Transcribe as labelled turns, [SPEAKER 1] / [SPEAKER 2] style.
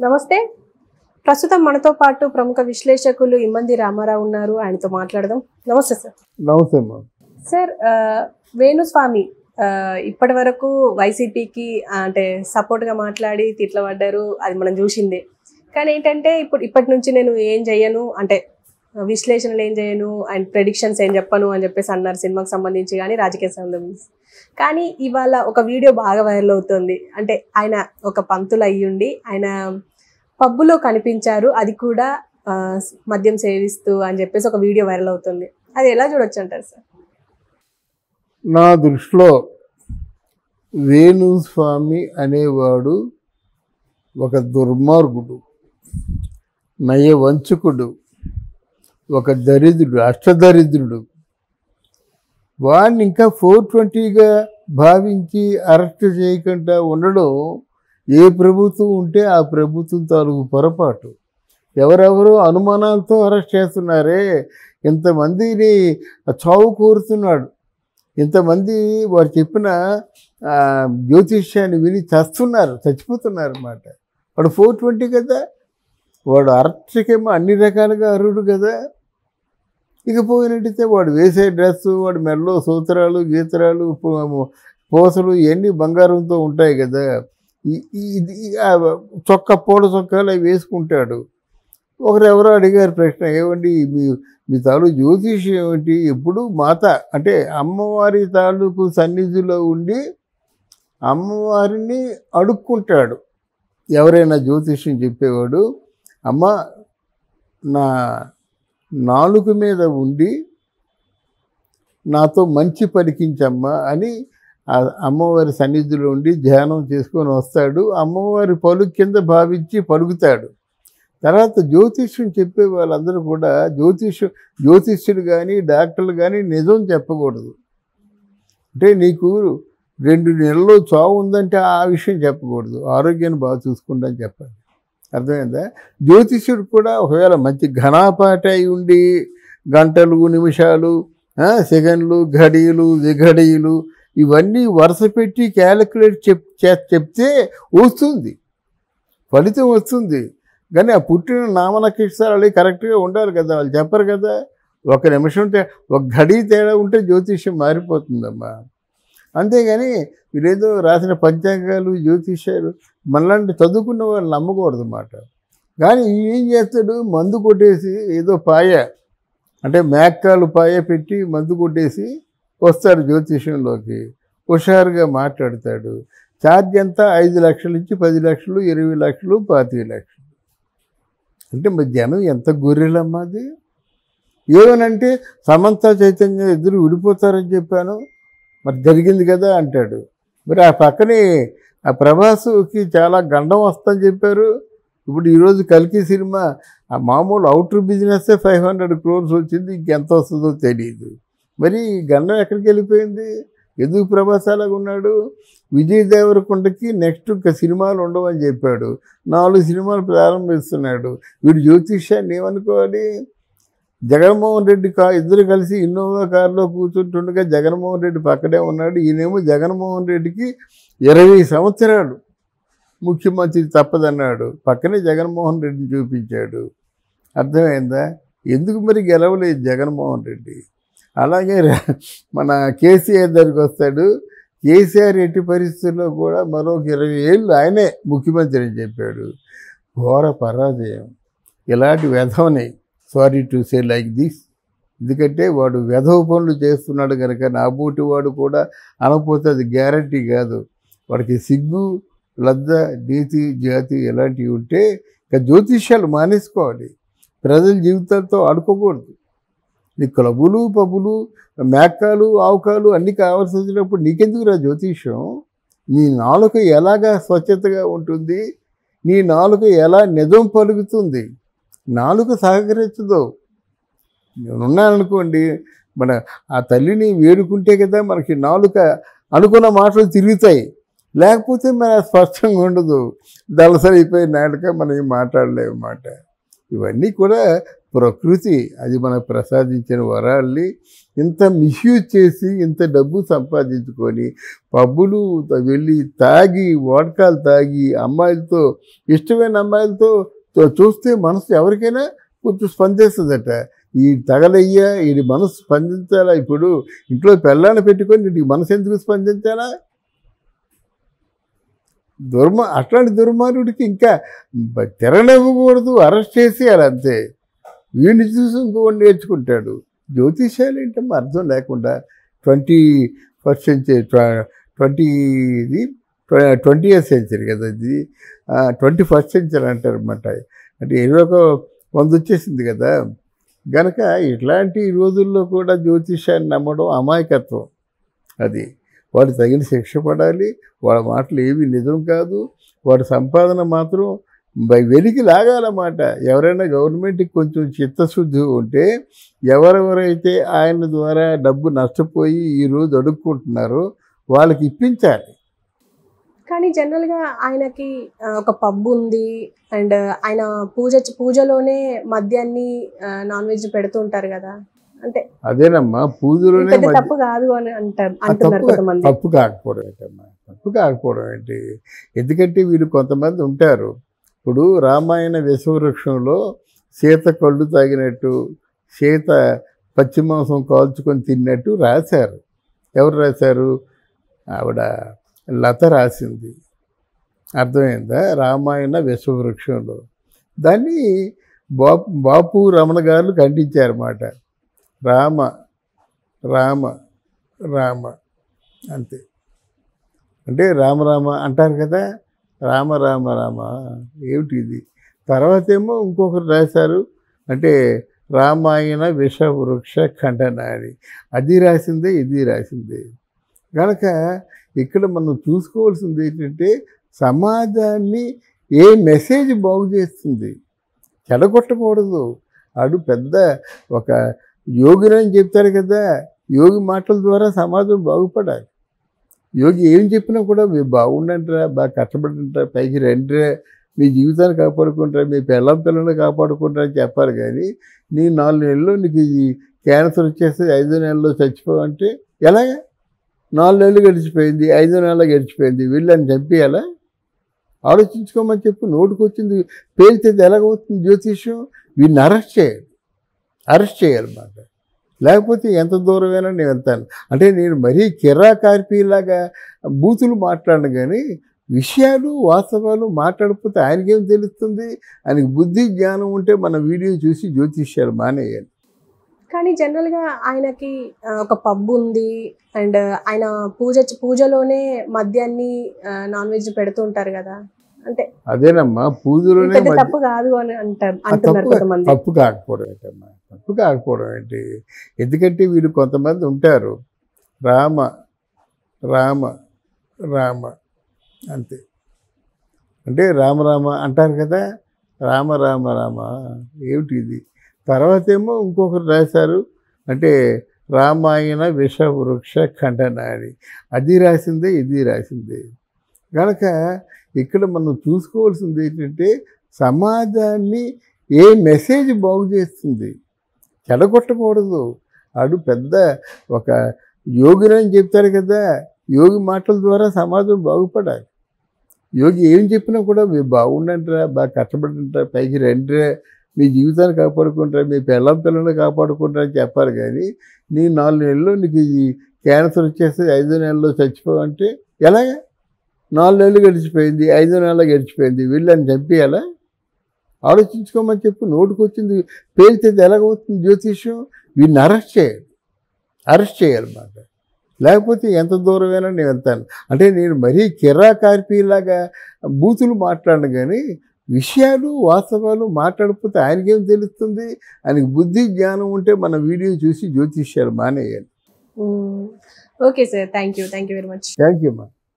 [SPEAKER 1] నమస్తే. ప్రస్తుతం మనతో పాటు ప్రముఖ విశ్లేషకులు ఇమ్మంది రామారావు ఉన్నారు. ఆయనతో మాట్లాడదాం. నమస్తే సార్.
[SPEAKER 2] నమస్తే అమ్మా.
[SPEAKER 1] సార్, వేణుస్వామి ఇప్పటి వరకు వైసీపీకి అంటే సపోర్ట్గా మాట్లాడి తిట్ల పడ్డారు, అది మనం చూసిందే. కానీ ఏంటంటే ఇప్పటి నుంచి నేను ఏం చేయను అంటే విశ్లేషణలు ఏం చేయను అండ్ ప్రెడిక్షన్స్ ఏం చెప్పను అని చెప్పేసి అన్నారు, సినిమాకి సంబంధించి కానీ రాజకీయ సంబంధించి. కానీ ఇవాళ ఒక వీడియో బాగా వైరల్ అవుతుంది. అంటే ఆయన ఒక పంతులు అయ్యుండి ఆయన పబ్బులో కనిపించారు, అది కూడా మద్యం సేవిస్తూ అని చెప్పేసి ఒక వీడియో వైరల్ అవుతుంది. అది ఎలా చూడొచ్చు అంటారు సార్?
[SPEAKER 2] నా దృష్టిలో వేణుస్వామి అనేవాడు ఒక దుర్మార్గుడు, నయవంచకుడు, ఒక దరిద్రుడు, అష్టదరిద్రుడు. వాడిని ఇంకా 420గా భావించి అరెస్ట్ చేయకుండా ఉండడం ఏ ప్రభుత్వం ఉంటే ఆ ప్రభుత్వం తాలూకు పొరపాటు. ఎవరెవరో అనుమానాలతో అరెస్ట్ చేస్తున్నారే, ఇంతమందిని చావు కోరుతున్నాడు, ఇంతమంది వారు చెప్పిన జ్యోతిష్యాన్ని విని చచ్చిపోతున్నారు అన్నమాట. వాడు 420 కదా, వాడు అరెస్ట్కేమో అన్ని రకాలుగా అర్హుడు కదా. ఇకపోయినట్టయితే వాడు వేసే డ్రెస్సు, వాడి మెడలో సూత్రాలు, గీతరాలు, పూసలు ఇవన్నీ బంగారంతో ఉంటాయి కదా. పూల చొక్కాలు అవి వేసుకుంటాడు. ఒకరెవరో అడిగారు ప్రశ్న, ఏమండి మీ తాలూకు జ్యోతిష్యం ఏమిటి? ఎప్పుడు మాత అంటే అమ్మవారి తాలూకు సన్నిధిలో ఉండి అమ్మవారిని అడుక్కుంటాడు ఎవరైనా జ్యోతిష్యం చెప్పేవాడు. అమ్మ, నా నాలుక మీద ఉండి నాతో మంచి పలికించమ్మా అని అమ్మవారి సన్నిధిలో ఉండి ధ్యానం చేసుకొని వస్తాడు. అమ్మవారి పలుకు కింద భావించి పలుకుతాడు. తర్వాత జ్యోతిష్యం చెప్పే వాళ్ళందరూ కూడా జ్యోతిష్యులు కానీ డాక్టర్లు కానీ నిజం చెప్పకూడదు. అంటే నీకు 2 నెలల్లో చావు ఉందంటే ఆ విషయం చెప్పకూడదు, ఆరోగ్యాన్ని బాగా చూసుకుంటా అని చెప్పాలి. అర్థమైందా? జ్యోతిష్యుడు కూడా ఒకవేళ మంచి ఘనాపాట అయి ఉండి గంటలు, నిమిషాలు, సెకండ్లు, ఘడియలు, విఘడియలు ఇవన్నీ వరుస పెట్టి క్యాలిక్యులేట్ చెప్తే వస్తుంది, ఫలితం వస్తుంది. కానీ ఆ పుట్టిన నామనక్షత్రాలు కరెక్ట్గా ఉండాలి కదా, వాళ్ళు చెప్పరు కదా. ఒక నిమిషం ఒక ఘడి తేడా ఉంటే జ్యోతిష్యం మారిపోతుందమ్మా. అంతేగాని వీరేదో రాసిన పంచాంగాలు, జ్యోతిష్యాలు మనలాంటి చదువుకున్న వాళ్ళు నమ్మకూడదు అన్నమాట. కానీ ఏం చేస్తాడు, మందు కొట్టేసి ఏదో పాయ అంటే మేక్కాలు పాయ పెట్టి మందు కొట్టేసి వస్తాడు జ్యోతిష్యంలోకి, హుషారుగా మాట్లాడతాడు. ఛార్జ్ ఎంత? 5 లక్షల నుంచి 10 లక్షలు, 20 లక్షలు, 25 లక్షలు. అంటే మరి జనం ఎంత గొర్రెలమ్మా అది. ఏమనంటే సమంత చైతన్య ఇద్దరు విడిపోతారని చెప్పాను, మరి జరిగింది కదా అంటాడు. మరి ఆ పక్కనే ఆ ప్రభాస్కి చాలా గండం వస్తుందని చెప్పారు. ఇప్పుడు ఈరోజు కల్కి సినిమా ఆ మామూలు అవుటర్ బిజినెస్సే 500 crores వచ్చింది, ఇంకెంత వస్తుందో తెలియదు. మరి గండం ఎక్కడికి వెళ్ళిపోయింది? ఎందుకు ప్రభాస్ అలాగా ఉన్నాడు? విజయ్ దేవరకొండకి నెక్స్ట్ ఇంకా సినిమాలు ఉండవని చెప్పాడు, 4 సినిమాలు ప్రారంభిస్తున్నాడు. వీడు జ్యోతిష్యాన్ని ఏమనుకోవాలి? జగన్మోహన్ రెడ్డి ఇద్దరు కలిసి ఇన్నోవా కారులో కూర్చుంటుండగా జగన్మోహన్ రెడ్డి పక్కనే ఉన్నాడు. ఈయనేమో జగన్మోహన్ రెడ్డికి 20 సంవత్సరాలు ముఖ్యమంత్రి తప్పదన్నాడు, పక్కనే జగన్మోహన్ రెడ్డిని చూపించాడు. అర్థమైందా? ఎందుకు మరి గెలవలేదు జగన్మోహన్ రెడ్డి? అలాగే మన కేసీఆర్ దగ్గరికి వస్తాడు. కేసీఆర్ ఎట్టి పరిస్థితుల్లో కూడా మరొక 20 ఏళ్ళు ఆయనే ముఖ్యమంత్రి అని చెప్పాడు. ఘోర పరాజయం. ఇలాంటి వెధవని, sorry to say like this, ఎందుకంటే వాడు వెధవ పనులు చేస్తున్నాడు కనుక నాబోటి వాడు కూడా అనకపోతే అది గ్యారంటీ కాదు. వాడికి సిగ్గు, లజ్జ, నీతి, జాతి ఇలాంటివి ఉంటే ఇక జ్యోతిష్యాలు మానేసుకోవాలి. ప్రజల జీవితాలతో ఆడుకోకూడదు. నీ క్లబులు, పబ్బులు, మేకాలు, ఆవుకాలు అన్నీ కావాల్సి వచ్చినప్పుడు నీకెందుకురా జ్యోతిష్యం? నీ నాలుక ఎలాగా స్వచ్ఛతగా ఉంటుంది, నీ నాలుక ఎలా నిజం పలుకుతుంది? నాలుక సహకరించదు. నేనున్నాననుకోండి, మన ఆ తల్లిని వేడుకుంటే కదా మనకి నాలుక అనుకున్న మాటలు తిరుగుతాయి, లేకపోతే మన స్పష్టంగా ఉండదు. దళసరైపోయి నాటక మనం ఏం మాట్లాడలేమన్నమాట. ఇవన్నీ కూడా ప్రకృతి, అది మనకు ప్రసాదించిన వరాల్ని ఇంత మిస్యూజ్ చేసి ఇంత డబ్బు సంపాదించుకొని పబ్బులు వెళ్ళి తాగి వోడ్కాలు తాగి అమ్మాయిలతో ఇష్టమైన అమ్మాయిలతో చూస్తే మనసు ఎవరికైనా కొంచెం స్పందిస్తుందట. ఈ తగలయ్యా ఈ మనసు స్పందించాలా? ఇప్పుడు ఇంట్లో పెళ్ళాన్ని పెట్టుకొని నీకు మనసు ఎందుకు స్పందించాలా? అట్లాంటి దుర్మార్గుడికి ఇంకా తిరగనివ్వకూడదు, అరెస్ట్ చేసి అలా అంతే. వీడిని చూసి ఇంకోటి నేర్చుకుంటాడు. జ్యోతిష్యాలు ఏంటమ్మా అర్థం లేకుండా 21st century 20th century కదా ఇది, 21st century అంటారు అన్నమాట. అంటే 21 వచ్చేసింది కదా. కనుక ఇట్లాంటి రోజుల్లో కూడా జ్యోతిష్యాన్ని నమ్మడం అమాయకత్వం. అది వాడు తగిన శిక్ష పడాలి. వాడి మాటలు ఏవి నిజం కాదు. వాడి సంపాదన మాత్రం వెలికి లాగాలన్నమాట. ఎవరైనా గవర్నమెంట్కి కొంచెం చిత్తశుద్ధి ఉంటే ఎవరెవరైతే ఆయన ద్వారా డబ్బు నష్టపోయి ఈరోజు అడుక్కుంటున్నారో వాళ్ళకి ఇప్పించాలి.
[SPEAKER 1] కానీ జనరల్గా ఆయనకి ఒక పబ్ ఉంది అండ్ ఆయన పూజలోనే మద్యాన్ని నాన్ వెజ్ పెడుతూ ఉంటారు కదా. అంటే
[SPEAKER 2] అదేనమ్మా, పూజలోనే
[SPEAKER 1] తప్పు కాదు అని అంటున్నారు కొంతమంది.
[SPEAKER 2] తప్పు కాకపోవడం ఏంటమ్మా? తప్పు కాకపోవడం ఏంటి? ఎందుకంటే వీళ్ళు కొంతమంది ఉంటారు. ఇప్పుడు రామాయణ విషవృక్షంలో సీత కళ్ళు తాగినట్టు, సీత పచ్చి మాంసం కాల్చుకొని తిన్నట్టు రాశారు. ఎవరు రాశారు? ఆవిడ లత రాసింది. అర్థమైందా? రామాయణ విషవృక్షంలో. దాన్ని బాపు రమణ గారు ఖండించారన్నమాట. రామ రామ రామ అంతే. అంటే రామరామ అంటారు కదా, రామ రామ రామ ఏమిటి ఇది? తర్వాత ఏమో ఇంకొకరు రాశారు, అంటే రామాయణ విషవృక్ష ఖండన అని. అది రాసిందే, ఇది రాసిందే. కనుక ఇక్కడ మనం చూసుకోవాల్సింది ఏంటంటే సమాజాన్ని ఏ మెసేజ్ బాగు చేస్తుంది, చెడగొట్టకూడదు. ఆడు పెద్ద ఒక యోగినని చెప్తారు కదా, యోగి మాటల ద్వారా సమాజం బాగుపడాలి. యోగి ఏం చెప్పినా కూడా మీరు బాగుండంటారా, బాగా కష్టపడంటారా, పైకి రండిరా, మీ జీవితాన్ని కాపాడుకుంటారా, మీ పిల్లల్ని కాపాడుకుంటారా అని చెప్పాలి. కానీ నీ 4 నెలల్లో నీకు ఈ క్యాన్సర్ వచ్చేస్తే 5 నెలల్లో చచ్చిపోవంటే ఎలాగా? 4 నెలలు గడిచిపోయింది, 5 నెలలు గడిచిపోయింది, వీళ్ళని చంపేయాలా? ఆలోచించుకోమని చెప్పి నోటుకు వచ్చింది పేలితే ఎలాగవుతుంది జ్యోతిష్యం? వీడిని అరెస్ట్ చేయాలన్నమాట. లేకపోతే ఎంత దూరమైనా నేను వెళ్తాను. అంటే నేను మరీ కిర్రాకార్పీలాగా బూతులు మాట్లాడను, కానీ విషయాలు వాస్తవాలు మాట్లాడకపోతే ఆయనకేం తెలుస్తుంది? ఆయనకి బుద్ధి జ్ఞానం ఉంటే మన వీడియో చూసి జ్యోతిష్యాలు మానేయాలి.
[SPEAKER 1] కానీ జనరల్గా ఆయనకి ఒక పబ్ ఉంది అండ్ ఆయన పూజలోనే మద్యాన్ని నాన్ వెజ్ పెడుతూ ఉంటారు కదా. అంటే
[SPEAKER 2] అదేనమ్మా, పూజలోనే
[SPEAKER 1] తప్పు కాదు అని అంటున్నారు కొంతమంది.
[SPEAKER 2] తప్పు కాకపోవడం ఏంటమ్మా? తప్పు కాకపోవడం ఏంటి? ఎందుకంటే వీళ్ళు కొంతమంది ఉంటారు, రామ రామ రామ అంతే. అంటే రామరామ అంటారు కదా, రామ రామ రామ ఏమిటి ఇది? తర్వాత ఏమో ఇంకొకరు రాశారు, అంటే రామాయణ విషవృక్ష ఖండన అని. అది రాసిందే, ఇది రాసిందే. కనుక ఇక్కడ మనం చూసుకోవాల్సింది ఏంటంటే సమాజాన్ని ఏ మెసేజ్ బాగు చేస్తుంది, చెడగొట్టకూడదు. ఆడు పెద్ద ఒక యోగినని చెప్తారు కదా, యోగి మాటల ద్వారా సమాజం బాగుపడాలి. యోగి ఏం చెప్పినా కూడా మీరు బాగుండంటారా, బాగా కష్టపడంటారా, పైకి రండిరా, మీ జీవితాన్ని కాపాడుకుంటారా, మీ పిల్లల్ని కాపాడుకుంటారా అని చెప్పాలి. కానీ నీ 4 నెలల్లో నీకు ఈ క్యాన్సర్ వచ్చేస్తే 5 నెలల్లో చచ్చిపోవంటే ఎలాగా? 4 నెలలు గడిచిపోయింది, 5 నెలలు గడిచిపోయింది, వీళ్ళని చంపేయాలా? ఆలోచించుకోమని చెప్పి నోటుకు వచ్చింది పేలితే ఎలాగవుతుంది జ్యోతిష్యం? వీడిని అరెస్ట్ చేయాలన్నమాట. లేకపోతే ఎంత దూరమైనా నేను వెళ్తాను. అంటే నేను మరీ కిర్రాకార్పీలాగా బూతులు మాట్లాడను, కానీ విషయాలు వాస్తవాలు మాట్లాడకపోతే ఆయనకేం తెలుస్తుంది? ఆయనకి బుద్ధి జ్ఞానం ఉంటే మన వీడియో చూసి జ్యోతిష్యాలు మానేయాలి.
[SPEAKER 1] Okay sir, thank you very much.
[SPEAKER 2] Thank you అమ్మా.